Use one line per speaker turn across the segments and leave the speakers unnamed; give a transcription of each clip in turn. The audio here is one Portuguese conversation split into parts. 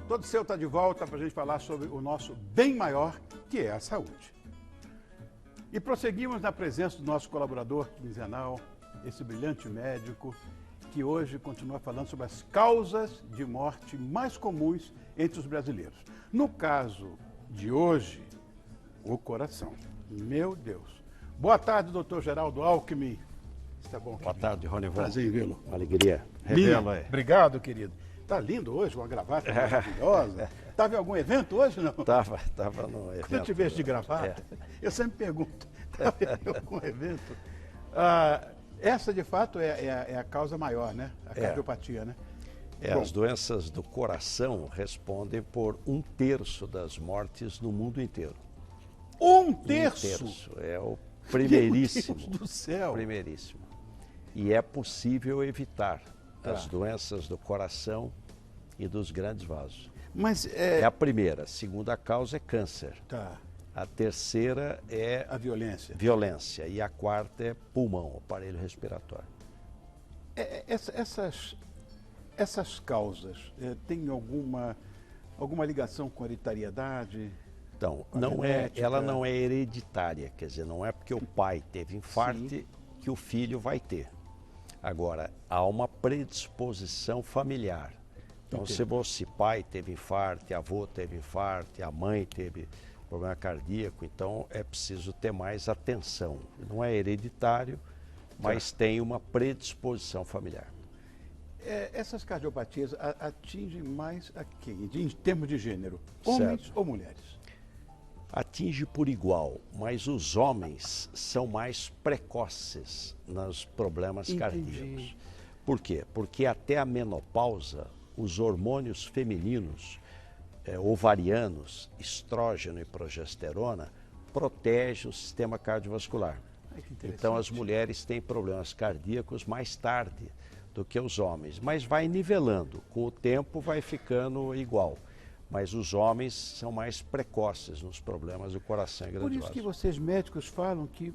Todo Seu está de volta para a gente falar sobre o nosso bem maior, que é a saúde. E prosseguimos na presença do nosso colaborador quinzenal, esse brilhante médico, que hoje continua falando sobre as causas de morte mais comuns entre os brasileiros. No caso de hoje, o coração. Meu Deus. Boa tarde, doutor Geraldo Alckmin. Está bom?
Boa tarde, Rony.
Prazer em vê-lo.
Uma alegria.
Revela aí. Obrigado, querido. Tá lindo hoje, uma gravata maravilhosa. Estava em algum evento hoje, não?
Tava no evento.
Quando eu te vejo de gravata, eu sempre pergunto, estava em algum evento? Essa, de fato, é a causa maior, né? A cardiopatia, né? Bom,
as doenças do coração respondem por 1/3 das mortes no mundo inteiro.
1/3?
1/3. É o primeiríssimo.
Meu Deus do céu.
Primeiríssimo. E é possível evitar as doenças do coração e dos grandes vasos.
Mas
é a primeira. A segunda causa é câncer.
Tá.
A terceira é
a violência.
Violência. E a quarta é pulmão, aparelho respiratório.
Essas causas têm alguma ligação com hereditariedade?
Então, ela não é hereditária, quer dizer, não é porque o pai teve infarto que o filho vai ter. Agora, há uma predisposição familiar. Então, se você pai teve infarto, avô teve infarto, a mãe teve problema cardíaco, então é preciso ter mais atenção. Não é hereditário, mas tem uma predisposição familiar.
Essas cardiopatias atingem mais a quem? Em termos de gênero, homens ou mulheres?
Atinge por igual, mas os homens são mais precoces nos problemas cardíacos. Por quê? Porque até a menopausa, os hormônios femininos, ovarianos, estrógeno e progesterona, protegem o sistema cardiovascular. Então as mulheres têm problemas cardíacos mais tarde do que os homens, mas vai nivelando, com o tempo vai ficando igual. Mas os homens são mais precoces nos problemas do coração e grandes vasos.
Por isso que vocês médicos falam que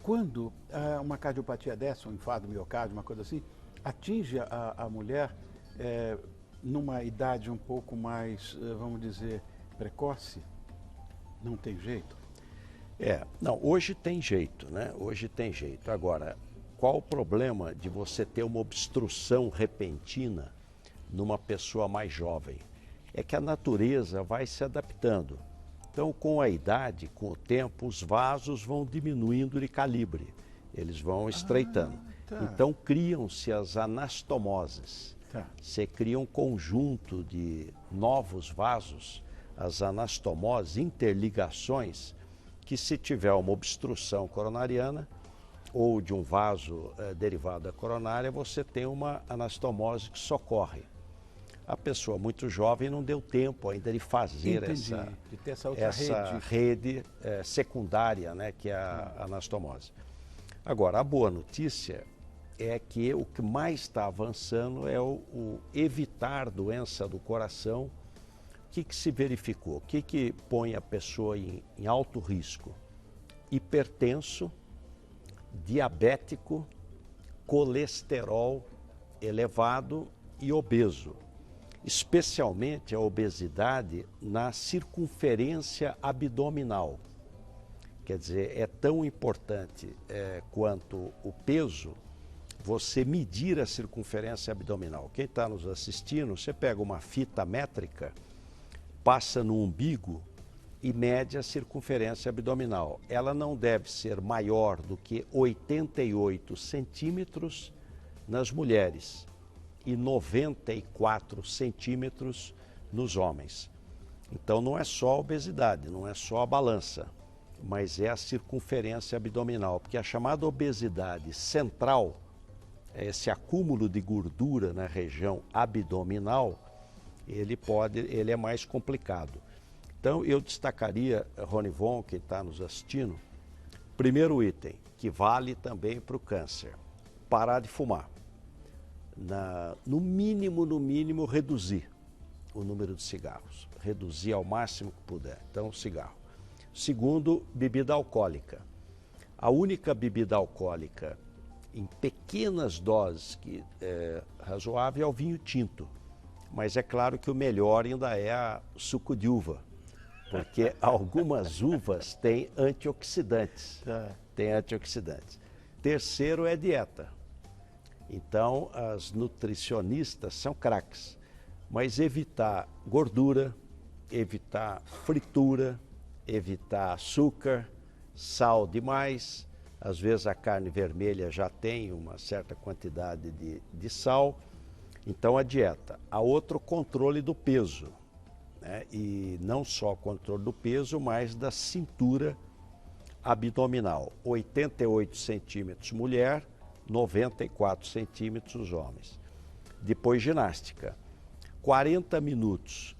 quando uma cardiopatia dessa, um infarto do miocárdio, uma coisa assim, atinge a mulher numa idade um pouco mais, vamos dizer, precoce, não tem jeito?
Não, hoje tem jeito, né? Hoje tem jeito. Agora, qual o problema de você ter uma obstrução repentina numa pessoa mais jovem? É que a natureza vai se adaptando. Então, com a idade, com o tempo, os vasos vão diminuindo de calibre, eles vão estreitando. Então, criam-se as anastomoses. Você cria um conjunto de novos vasos, as anastomoses, interligações, que se tiver uma obstrução coronariana ou de um vaso derivado da coronária, você tem uma anastomose que socorre. A pessoa muito jovem não deu tempo ainda de fazer essa rede secundária, né, que é a anastomose. Agora, a boa notícia é que o que mais está avançando é o evitar doença do coração. O que se verificou? O que põe a pessoa em alto risco? Hipertenso, diabético, colesterol elevado e obeso. Especialmente a obesidade na circunferência abdominal. Quer dizer, é tão importante quanto o peso você medir a circunferência abdominal. Quem está nos assistindo, você pega uma fita métrica, passa no umbigo e mede a circunferência abdominal. Ela não deve ser maior do que 88 centímetros nas mulheres e 94 centímetros nos homens. Então não é só a obesidade, não é só a balança, mas é a circunferência abdominal, porque a chamada obesidade central, esse acúmulo de gordura na região abdominal, ele é mais complicado. Então eu destacaria, Rony Von, quem está nos assistindo, primeiro item, que vale também para o câncer, parar de fumar. No mínimo, reduzir o número de cigarros. Reduzir ao máximo que puder. Então, cigarro. Segundo, bebida alcoólica. A única bebida alcoólica em pequenas doses que é razoável é o vinho tinto. mas é claro que o melhor ainda é o suco de uva, porque algumas uvas têm antioxidantes. Tem antioxidantes. Terceiro é dieta. Então, as nutricionistas são craques, mas evitar gordura, evitar fritura, evitar açúcar, sal demais. Às vezes a carne vermelha já tem uma certa quantidade de sal. Então a dieta. A outra, o controle do peso, né? E não só o controle do peso, mas da cintura abdominal. 88 centímetros mulher, 94 centímetros homens. Depois ginástica. 40 minutos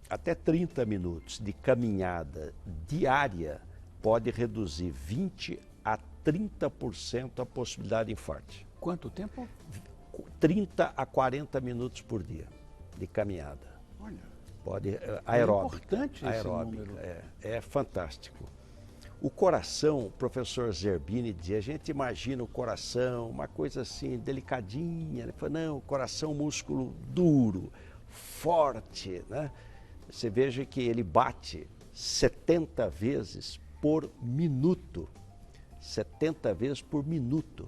até 30 minutos de caminhada diária pode reduzir 20 a 30% a possibilidade de infarto.
Quanto tempo?
30 a 40 minutos por dia de caminhada.
Olha,
pode aeróbica.
É importante esse
aeróbica,
número.
É fantástico. O coração, o professor Zerbini dizia, a gente imagina o coração, uma coisa assim, delicadinha. Ele falou, não, o coração é um músculo duro, forte, né? Você veja que ele bate 70 vezes por minuto. 70 vezes por minuto.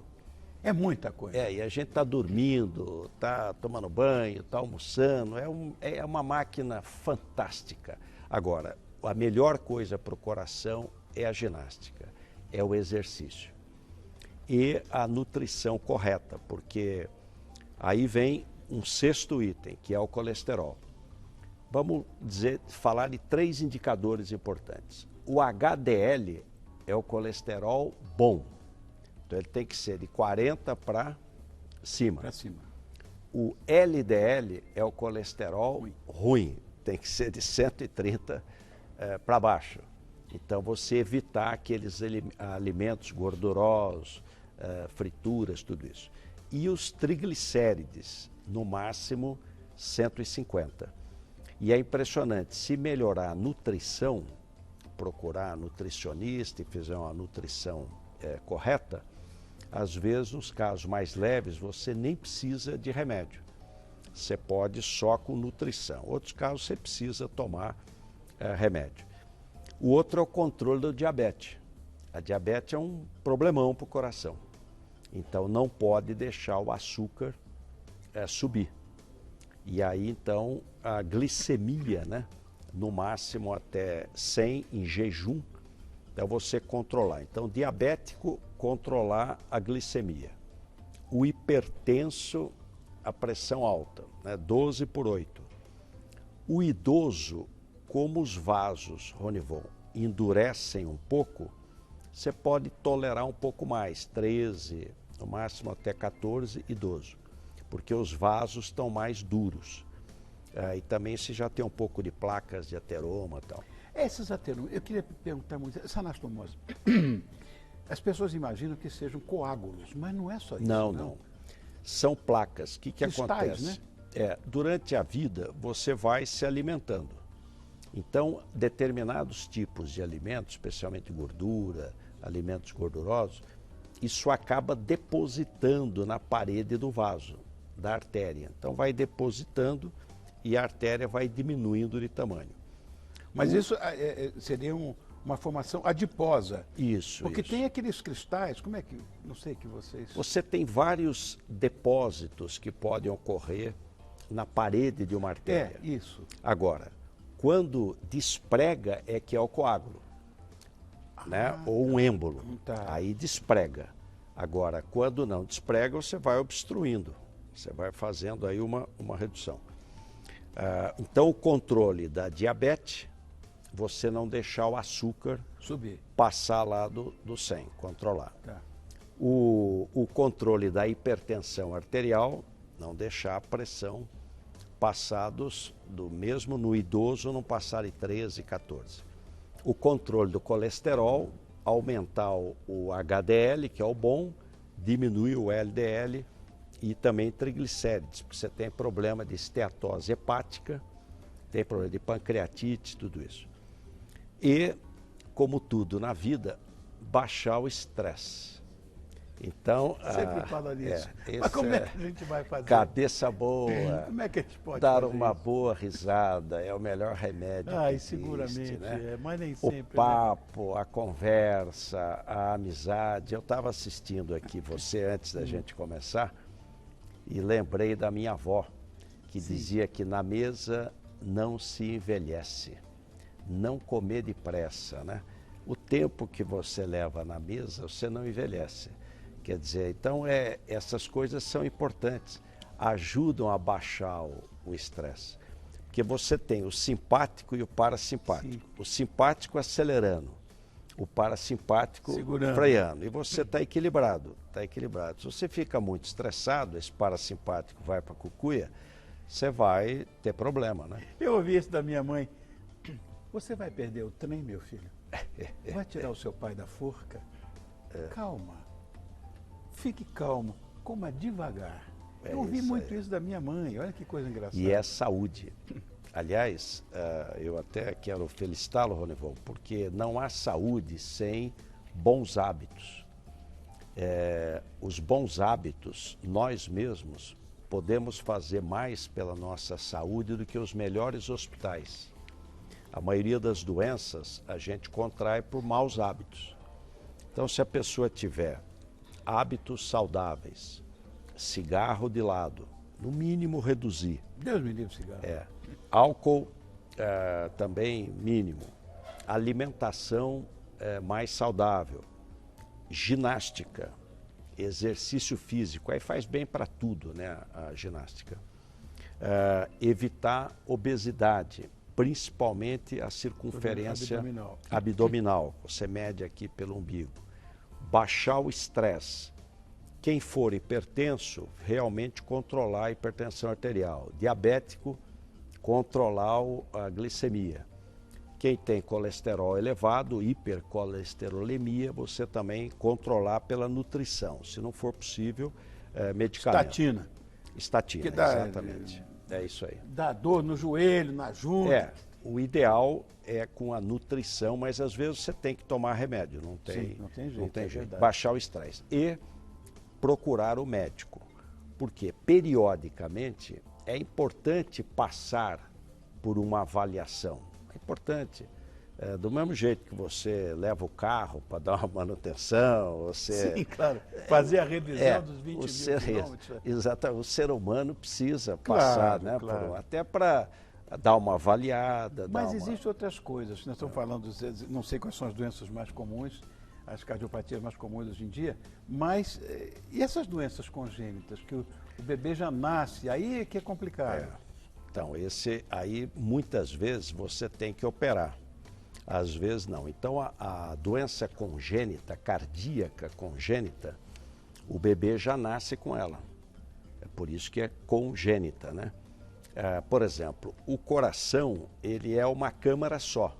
É muita coisa.
E a gente está dormindo, está tomando banho, está almoçando, é uma máquina fantástica. Agora, a melhor coisa para o coração é a ginástica, é o exercício. E a nutrição correta, porque aí vem um sexto item, que é o colesterol. Vamos falar de 3 indicadores importantes. O HDL é o colesterol bom. Então ele tem que ser de 40 para cima. O LDL é o colesterol ruim. Tem que ser de 130 para baixo. Então você evitar aqueles alimentos gordurosos, frituras, tudo isso. E os triglicérides, no máximo 150. E é impressionante, se melhorar a nutrição, procurar nutricionista e fizer uma nutrição correta, às vezes, nos casos mais leves, você nem precisa de remédio. Você pode só com nutrição. Outros casos, você precisa tomar remédio. O outro é o controle do diabetes. A diabetes é um problemão para o coração. Então, não pode deixar o açúcar subir. E aí, então, a glicemia, né? No máximo até 100 em jejum, é você controlar. Então, diabético, controlar a glicemia. O hipertenso, a pressão alta, né? 12 por 8. O idoso, como os vasos, Ronivon, endurecem um pouco, você pode tolerar um pouco mais, 13, no máximo até 14, idoso. Porque os vasos estão mais duros. E também se já tem um pouco de placas de ateroma e tal.
Esses ateromas, eu queria perguntar muito, essa anastomose, as pessoas imaginam que sejam coágulos, mas não é só isso.
Não. São placas. O que acontece?
Né?
Durante a vida, você vai se alimentando. Então, determinados tipos de alimentos, especialmente gordura, alimentos gordurosos, isso acaba depositando na parede do vaso, da artéria. Então vai depositando e a artéria vai diminuindo de tamanho.
Mas isso seria uma formação adiposa.
Isso.
Porque tem aqueles cristais, como é que, não sei que vocês...
Você tem vários depósitos que podem ocorrer na parede de uma artéria.
Isso.
Agora, quando desprega é que é o coágulo, né? Ou um êmbolo.
Tá.
Aí desprega. Agora, quando não desprega, você vai obstruindo. Você vai fazendo aí uma redução. Então, o controle da diabetes, você não deixar o açúcar
subir,
passar lá do 100, controlar.
Tá.
O controle da hipertensão arterial, não deixar a pressão passar do mesmo no idoso, não passar de 13, 14. O controle do colesterol, aumentar o HDL, que é o bom, diminuir o LDL e também triglicérides, porque você tem problema de esteatose hepática, tem problema de pancreatite, tudo isso. E, como tudo na vida, baixar o estresse. Então,
Sempre fala nisso.
esse
Mas como é que a gente vai fazer?
cabeça boa,
Como é que a gente pode
dar
fazer
uma
isso?
boa risada é o melhor remédio que
Ai,
existe,
seguramente,
né?
mas nem
O
sempre, né?
papo, a conversa, a amizade. Eu estava assistindo aqui você antes da gente começar e lembrei da minha avó, que dizia que na mesa não se envelhece, não comer depressa, né? O tempo que você leva na mesa, você não envelhece. Quer dizer, então essas coisas são importantes, ajudam a baixar o estresse. Porque você tem o simpático e o parasimpático.
Sim.
O simpático acelerando, o parasimpático
Segurando.
freando. E você está equilibrado, está equilibrado. Se você fica muito estressado, esse parasimpático vai para a cucuia, você vai ter problema, né?
Eu ouvi isso da minha mãe. Você vai perder o trem, meu filho? Vai tirar o seu pai da forca? Calma. Fique calmo. Coma devagar.
É
Eu ouvi
isso
muito
aí.
isso da minha mãe. Olha que coisa engraçada.
E é saúde. Aliás, eu até quero felicitá-lo, Ronivon, porque não há saúde sem bons hábitos. Os bons hábitos, nós mesmos, podemos fazer mais pela nossa saúde do que os melhores hospitais. A maioria das doenças a gente contrai por maus hábitos. Então, se a pessoa tiver hábitos saudáveis, cigarro de lado, no mínimo reduzir.
Deus me livre, cigarro.
Álcool também mínimo. Alimentação mais saudável. Ginástica, exercício físico, aí faz bem para tudo, né, a ginástica. Evitar obesidade, principalmente a circunferência abdominal. Você mede aqui pelo umbigo. Baixar o estresse. Quem for hipertenso, realmente controlar a hipertensão arterial. Diabético, controlar a glicemia. Quem tem colesterol elevado, hipercolesterolemia, você também controlar pela nutrição. Se não for possível, medicamento.
Estatina.
Estatina,
Que dá,
exatamente. É isso aí.
Dá dor no joelho, na junta.
O ideal é com a nutrição, mas às vezes você tem que tomar remédio, não tem,
Sim, não tem jeito,
não tem
é
jeito.
verdade.
Baixar o estresse e procurar o médico, porque periodicamente é importante passar por uma avaliação. É importante. Do mesmo jeito que você leva o carro para dar uma manutenção, você...
Sim, claro. Fazer a revisão dos 20 mil quilômetros.
Exatamente. O ser humano precisa
Claro,
passar, né?
claro.
Até para dar uma avaliada.
Mas existem outras coisas. Nós estamos falando, não sei quais são as doenças mais comuns, as cardiopatias mais comuns hoje em dia, mas e essas doenças congênitas, que o bebê já nasce, aí é que é complicado.
Então, esse aí, muitas vezes, você tem que operar. Às vezes não. Então, a doença congênita, cardíaca congênita, o bebê já nasce com ela. É por isso que é congênita, né? Por exemplo, o coração, ele é uma câmara só.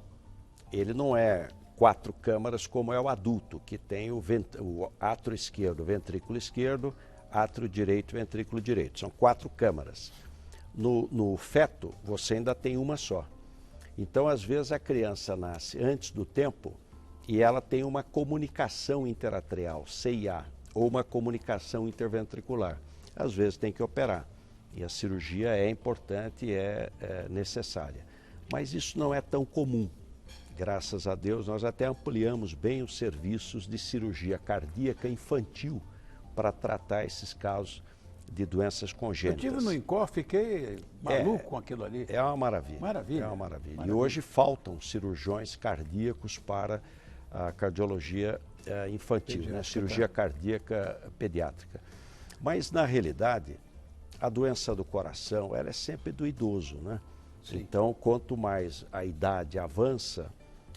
Ele não é 4 câmaras como é o adulto, que tem o átrio esquerdo, ventrículo esquerdo, átrio direito, ventrículo direito. São 4 câmaras. No feto, você ainda tem uma só. Então, às vezes, a criança nasce antes do tempo e ela tem uma comunicação interatrial, CIA, ou uma comunicação interventricular. Às vezes tem que operar. E a cirurgia é importante e é necessária. Mas isso não é tão comum. Graças a Deus, nós até ampliamos bem os serviços de cirurgia cardíaca infantil para tratar esses casos de doenças congênitas.
Eu tive no INCOR, fiquei maluco com aquilo ali.
É uma maravilha.
Maravilha.
É uma maravilha. E hoje faltam cirurgiões cardíacos para a cardiologia infantil, né? Cirurgia cardíaca pediátrica. Mas, na realidade, a doença do coração, ela é sempre do idoso, né? Sim. Então, quanto mais a idade avança,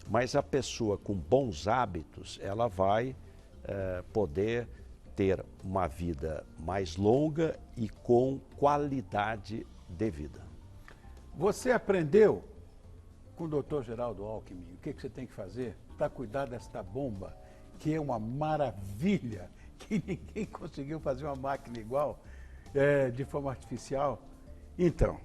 mais a pessoa com bons hábitos, ela vai poder ter uma vida mais longa e com qualidade de vida.
Você aprendeu com o Dr. Geraldo Alckmin o que você tem que fazer para cuidar desta bomba, que é uma maravilha, que ninguém conseguiu fazer uma máquina igual, de forma artificial. Então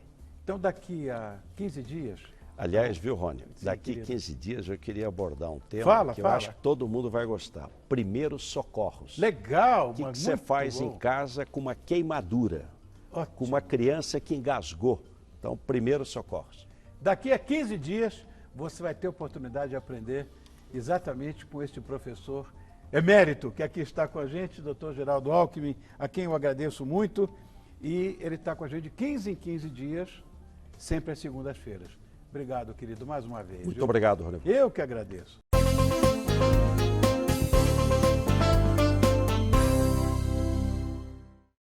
daqui a 15 dias...
Aliás, viu, Rony?
Sim,
Daqui
querido.
15 dias eu queria abordar um tema
Fala,
que
fala.
eu acho que todo mundo vai gostar. Primeiros socorros.
Legal,
O que
mas
você
muito
faz
bom.
em casa com uma queimadura,
Ótimo.
com uma criança que engasgou? Então, primeiros socorros.
Daqui a 15 dias, você vai ter oportunidade de aprender exatamente com este professor emérito, que aqui está com a gente, Dr. Geraldo Alckmin, a quem eu agradeço muito. E ele está com a gente de 15 em 15 dias, sempre às segundas-feiras. Obrigado, querido, mais uma vez.
Muito
viu?
obrigado, Rony.
Eu que agradeço.